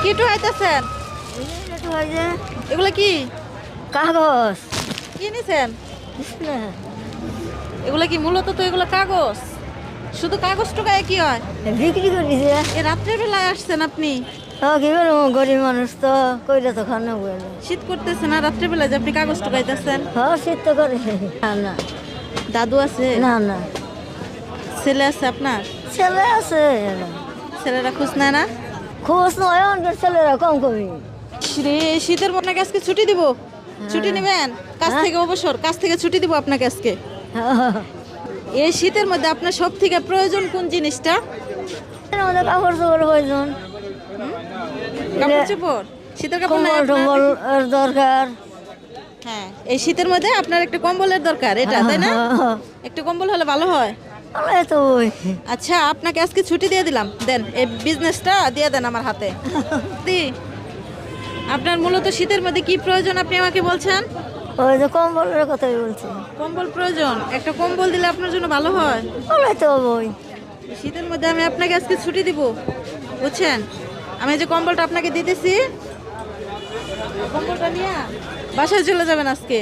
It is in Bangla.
কি টুহাইতেছেন? এগুলো কি কাগজ কি নিছেন? এগুলো কি মূলত তো এগুলো কাগজ। শুধু কাগজ টুকায় কি হয়? বিক্রি করেছে। এ রাত্রের বেলায় আসছেন আপনি? কি বলবো, গরিব মানুষ তো কইলে তো খানা বলে। শীত করতেছে না রাত্রের বেলায় যে আপনি কাগজ টুকাইতেছেন? শীত তো করে না না দাদু আছে? না না, ছেলে আছে আপনার? ছেলে আছে। ছেলেরা খোঁজ নেয় না? খোঁজ নয়, আমাদের ছেলেরা কম কমি। রে শীতের মধ্যে আপনাকে আজকে ছুটি দিব। ছুটি নেবেন? কাজ থেকে অবসর, কাজ থেকে ছুটি দিব আপনাকে আজকে। এই শীতের মধ্যে আপনার সব থেকে প্রয়োজন কোন জিনিসটা? আমাদের কাপড় চোপড় প্রয়োজন, কাপড় চোপড়। শীতের কাপড় নাই কম্বল আপনার? টম্বল এর দরকার। হ্যাঁ, এই শীতের মধ্যে আপনার একটা কম্বলের দরকার, এটা তাই না? একটা কম্বল হলে ভালো হয়। এই তো ওই আচ্ছা, আপনাকে আজকে ছুটি দিয়ে দিলাম, দেন এই বিজনেসটা দিয়ে দেন আমার হাতে। দি, আপনার মূলত শীতের মধ্যে কি প্রয়োজন আপনি আমাকে বলছেন? ওই যে কম্বলের কথাই বলছি। কম্বল প্রয়োজন, একটা কম্বল দিলে আপনার জন্য ভালো হয়। ওই তো ওই শীতের মধ্যে আমি আপনাকে আজকে ছুটি দিব, বুঝছেন? আমি যে কম্বলটা আপনাকে দিতেছি, কম্বলটা নিয়ে বাসায় চলে যাবেন আজকে।